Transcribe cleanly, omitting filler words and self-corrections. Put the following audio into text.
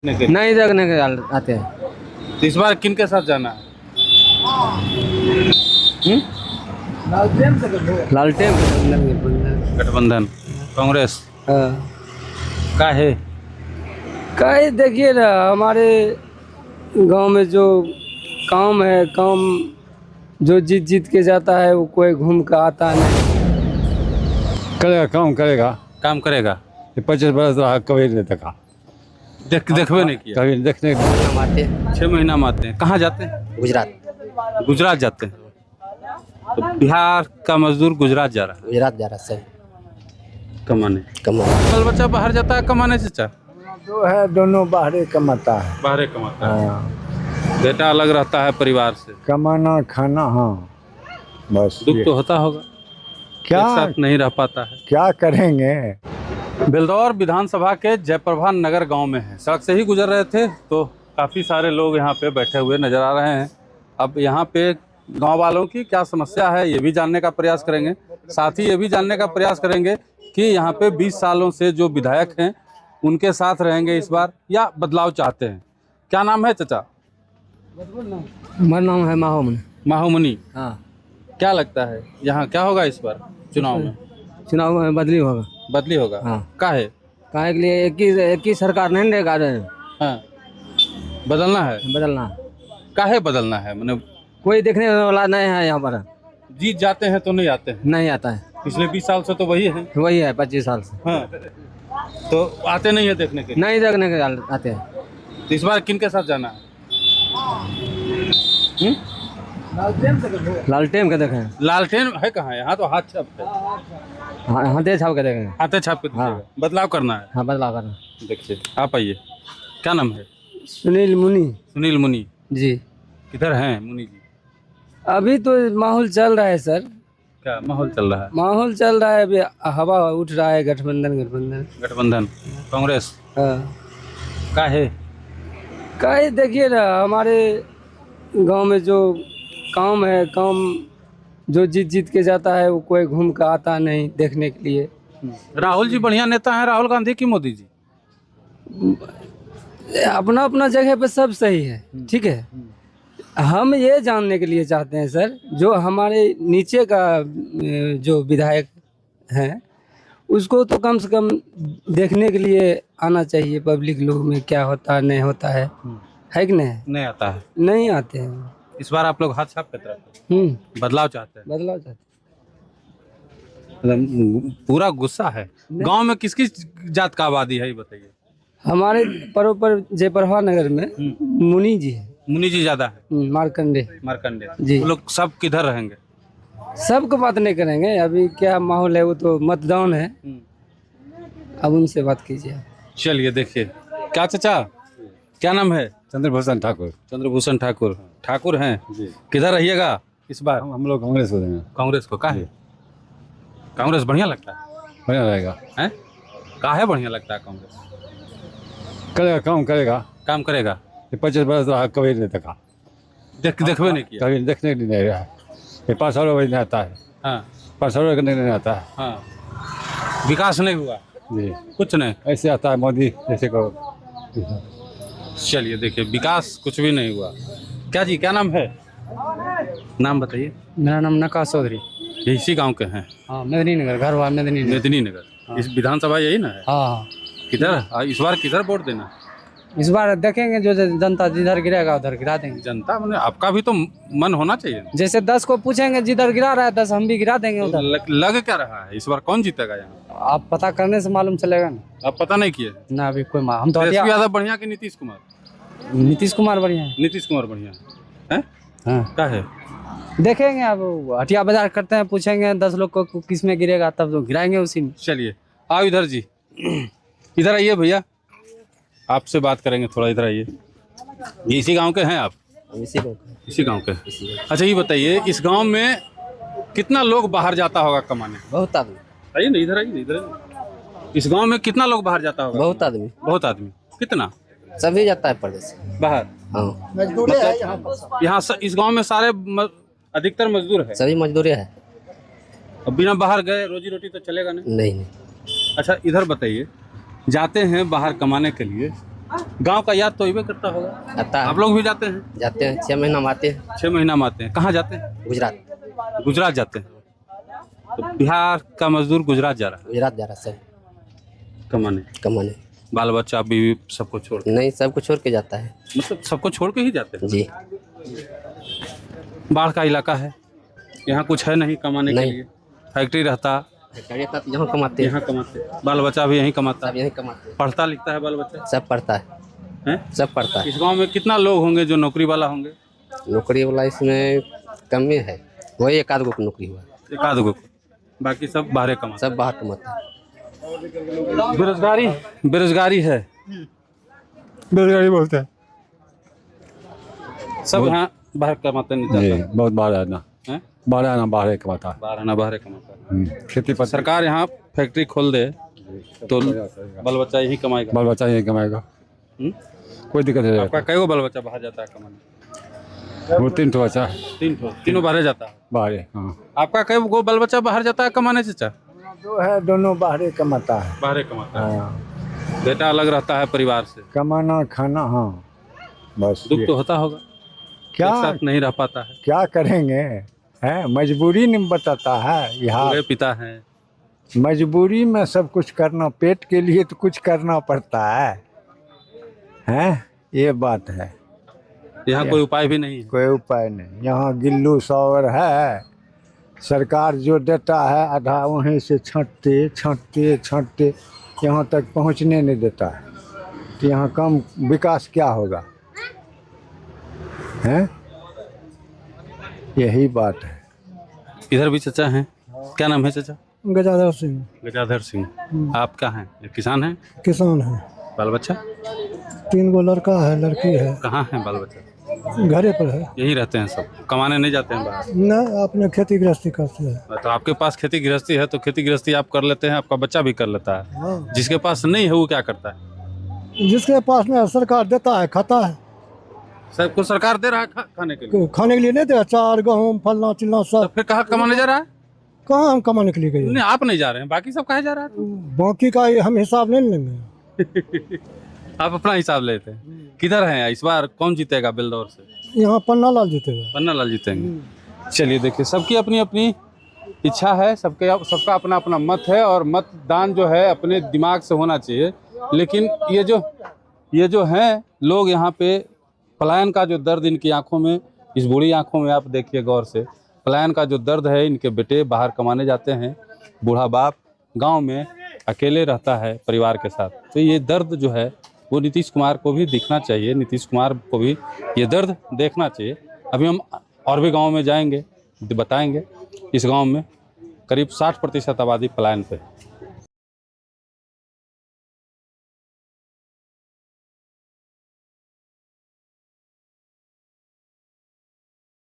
नहीं देखने के आते हैं। तो इस बार किन के साथ जाना है? लालटेन गठबंधन कांग्रेस का है। का देखिए ना, हमारे गांव में जो काम है, काम जो जीत जीत के जाता है वो कोई घूम के आता नहीं। करेगा, काम करेगा। काम करेगा। ये 25 बरस रहा, कभी नहीं देखा, देखबे नहीं किया। कभी देखने। 6 महीना में आते हैं। कहाँ जाते हैं? गुजरात जाते हैं। तो बिहार का मजदूर गुजरात जा रहा है। गुजरात जा रहा सही कमाने। कमाने। बच्चा बाहर जाता है कमाने। चाचा जो है दोनों बाहर कमाता है। बाहर कमाता है। बेटा अलग रहता है परिवार से। कमाना खाना, हाँ बस। दुख तो होता होगा, क्या एक साथ नहीं रह पाता है। क्या करेंगे। बेलदौर विधानसभा के जयप्रभा नगर गांव में है। सड़क से ही गुजर रहे थे तो काफ़ी सारे लोग यहाँ पे बैठे हुए नज़र आ रहे हैं। अब यहाँ पे गांव वालों की क्या समस्या है ये भी जानने का प्रयास करेंगे। साथ ही ये भी जानने का प्रयास करेंगे कि यहाँ पे 20 सालों से जो विधायक हैं उनके साथ रहेंगे इस बार या बदलाव चाहते हैं। क्या नाम है चाचा? मेरा नाम है माहौमन। माहूमनी। हाँ। क्या लगता है यहाँ क्या होगा इस बार चुनाव में? चुनाव में बदली होगा। बदली होगा। हाँ। काहे? काहे के लिए एक ही सरकार नहीं रहेगा। हाँ, बदलना है। बदलना काहे बदलना है? मैंने कोई देखने वाला नहीं है यहाँ पर। जीत जाते हैं तो नहीं आते हैं। नहीं आता है। पिछले 20 साल से तो वही है। वही है 25 साल से। हाँ, तो आते नहीं है देखने के लिए। नहीं देखने के आते हैं। तो इस बार किन के साथ जाना है? लालटेन के देखें। लालटेन है कहाँ? यहाँ तो हाथ छाप है। हाँ, हाथे छाप के देखेंगे। हाथे छाप के दीजिएगा। बदलाव करना है। हाँ, बदलाव करना। देखिए आप आइए। क्या नाम है? सुनील मुनि सुनील मुनि जी। किधर हैं मुनि जी? अभी तो माहौल चल रहा है सर। क्या माहौल चल रहा है? माहौल चल रहा है, अभी हवा उठ रहा है। गठबंधन कांग्रेस हाँ। का है। का देखिए ना, हमारे गांव में जो काम है, काम जो जीत जीत के जाता है वो कोई घूम के आता नहीं देखने के लिए। राहुल जी बढ़िया नेता हैं। राहुल गांधी की मोदी जी? अपना अपना जगह पे सब सही है, ठीक है। हम ये जानने के लिए चाहते हैं सर, जो हमारे नीचे का जो विधायक हैं उसको तो कम से कम देखने के लिए आना चाहिए। पब्लिक लोग में क्या होता है नहीं होता है कि नहीं आता है। नहीं आते हैं। इस बार आप लोग हाथ छाप के तरफ बदलाव चाहते हैं। बदलाव चाहते पूरा गुस्सा है। गांव में किस किस जात का आबादी है ये बताइए। हमारे परोपर जयप्रभा नगर में मुनि जी है। मुनि जी ज्यादा है। मार्कंडे जी। वो लोग सब किधर रहेंगे? सबको बात नहीं करेंगे। अभी क्या माहौल है वो तो मतदान है, अब उनसे बात कीजिए। चलिए देखिए। क्या चाचा क्या नाम है? चंद्रभूषण ठाकुर। चंद्रभूषण ठाकुर। ठाकुर हैं जी। किधर रहिएगा इस बार? हम लोग कांग्रेस को देंगे। कांग्रेस को? काहे? कांग्रेस बढ़िया लगता है। बढ़िया रहेगा। हैं? काहे बढ़िया लगता है कांग्रेस? करेगा, काम करेगा। काम करेगा। ये 25 बरस रहा, कभी नहीं देखा, देखबे नहीं किया। कभी देखने के लिए नहीं रहा। ये 5 सालों में नहीं आता है। हाँ 5 सालों करने नहीं आता है। हाँ। विकास नहीं हुआ जी, कुछ नहीं। ऐसे आता है मोदी जैसे को। चलिए देखिए विकास कुछ भी नहीं हुआ। क्या जी क्या नाम है? नाम बताइए। मेरा नाम नकाश चौधरी। ये इसी गांव के हैं? हाँ, मेदिनी नगर घर हुआ। मेदिनी नगर। इस विधानसभा यही ना है? हाँ। किधर इस बार किधर वोट देना? इस बार देखेंगे जो जनता जिधर गिरेगा उधर गिरा देंगे। जनता मैंने आपका भी तो मन होना चाहिए। जैसे 10 को पूछेंगे जिधर गिरा रहा है 10 हम भी गिरा देंगे उधर। लग क्या रहा है इस बार कौन जीतेगा यहाँ? आप पता करने से मालूम चलेगा ना। आप पता नहीं किए ना अभी कोई हम तो तेजस्वी यादव बढ़िया कि नीतीश कुमार? नीतीश कुमार बढ़िया है। नीतीश कुमार बढ़िया है। हाँ। क्या है? देखेंगे अब हटिया बाजार करते हैं, पूछेंगे 10 लोग को किस में गिरेगा तब तो गिराएंगे उसी में। चलिए आओ इधर जी। इधर आइए भैया, आपसे बात करेंगे थोड़ा। इधर आइए। ये इसी गांव के हैं आप? इसी गांव के। अच्छा ये बताइए इस गांव में कितना लोग बाहर जाता होगा कमाने? बहुत आदमी। आइए ना इधर, आइए इधर आइए। इस गांव में कितना लोग बाहर जाता होगा? बहुत आदमी। बहुत आदमी। कितना? सभी जाता है प्रदेश बाहर। हाँ। मतलब यहाँ इस गांव में सारे अधिकतर मजदूर है। सभी मजदूरी है। अब बिना बाहर गए रोजी रोटी तो चलेगा नहीं। नहीं। अच्छा इधर बताइए, जाते हैं बाहर कमाने के लिए गांव का याद तो ही करता होगा। आता है। आप लोग भी जाते हैं? जाते हैं 6 महीना में आते हैं 6 महीना में आते हैं। कहाँ जाते हैं? गुजरात। गुजरात जाते हैं। तो बिहार का मजदूर गुजरात जा रहा गुजरात जा रहा सब है कमाने। कमाने। बाल बच्चा बीवी सबको छोड़ के? नहीं, सबको छोड़ के जाता है मतलब सबको छोड़ के ही जाते हैं? जी। बाढ़ का इलाका है, यहाँ कुछ है नहीं कमाने के नहीं। लिए। फैक्ट्री रहता, यहाँ कमाते हैं, यहाँ कमाते, बाल बच्चा भी यहीं कमाता। सब यहीं कमाते हैं। पढ़ता लिखता है बाल बच्चा? सब पढ़ता है, हैं? सब पढ़ता है। इस गांव में कितना लोग होंगे जो नौकरी वाला होंगे? नौकरी वाला इसमें कम में है, वही एक आध गो की नौकरी हुआ, एक आध गो, बाकी सब बाहर कमाते। सब बाहर कमाते हैं। बेरोजगारी है, बेरोजगारी बहुत है सब यहाँ बाहर कमाते नहीं जी, जाता बहुत बाहर आना है? बाहर कमाता है। बाहर आना बाहर कमाता है। खेती पर सरकार यहाँ फैक्ट्री खोल दे तो बाल बच्चा यहीं कमाएगा। बाल बच्चा यही कमाएगा, हम्म? कोई दिक्कत नहीं। आपका कई गो बाल बच्चा बाहर जाता है कमाने? वो 3 ठो बच्चा तीनों बाहर जाता है। बाहर है। हाँ, आपका कई गो बाल बच्चा बाहर जाता है कमाने चाचा? जो है दोनों बाहर कमाता है। बाहर कमाता है। हाँ, बेटा अलग रहता है परिवार से, कमाना खाना, हाँ बस दुख ये। तो होता होगा, क्या एक साथ नहीं रह पाता है। क्या करेंगे, है मजबूरी नहीं बताता है यहाँ। बूढ़े पिता हैं, मजबूरी में सब कुछ करना, पेट के लिए तो कुछ करना पड़ता है, हैं ये बात है। यहाँ कोई उपाय भी नहीं है। कोई उपाय नहीं, यहाँ गिल्लू सौर है, सरकार जो देता है आधा वहीं से छांटते यहाँ तक पहुँचने नहीं देता है। तो यहाँ कम विकास क्या होगा, हैं? यही बात है। इधर भी चचा हैं, क्या नाम है चचा? गजाधर सिंह। गजाधर सिंह। आप क्या हैं? किसान हैं? किसान है, बाल बच्चा 3 गो लड़का है, लड़की है, कहाँ है? बाल बच्चा घरे पर है। यहीं रहते हैं सब, कमाने नहीं जाते हैं बाहर? न अपने खेती गृहस्थी करते हैं। तो आपके पास खेती गृहस्थी है तो खेती गृहस्थी आप कर लेते हैं, आपका बच्चा भी कर लेता है। हाँ। जिसके पास नहीं है वो क्या करता है? जिसके पास में सरकार देता है खाता है, सबको सरकार दे रहा है खाने के लिए, खाने के लिए नहीं दे, चार गेहूँ फलना चिलना तो सब। फिर कहाँ कमाने जा रहा है? कहाँ हम कमाने के लिए गए? नहीं, आप नहीं जा रहे हैं, बाकी सब कहाँ जा रहा है? बाकी का हम हिसाब नहीं लेंगे। आप अपना हिसाब लेते हैं। किधर हैं इस बार, कौन जीतेगा बेलदौर से? यहाँ पन्ना लाल जीतेगा। पन्ना लाल जीतेंगे। चलिए देखिए, सबकी अपनी अपनी इच्छा है, सबका अपना अपना मत है, और मतदान जो है अपने दिमाग से होना चाहिए। लेकिन ये जो हैं लोग यहाँ पे, पलायन का जो दर्द इनकी आंखों में, इस बूढ़ी आंखों में आप देखिए गौर से, पलायन का जो दर्द है, इनके बेटे बाहर कमाने जाते हैं, बूढ़ा बाप गांव में अकेले रहता है परिवार के साथ। तो ये दर्द जो है वो नीतीश कुमार को भी दिखना चाहिए, नीतीश कुमार को भी ये दर्द देखना चाहिए। अभी हम और भी गांव में जाएंगे, बताएंगे। इस गांव में करीब 60% आबादी पलायन पे है।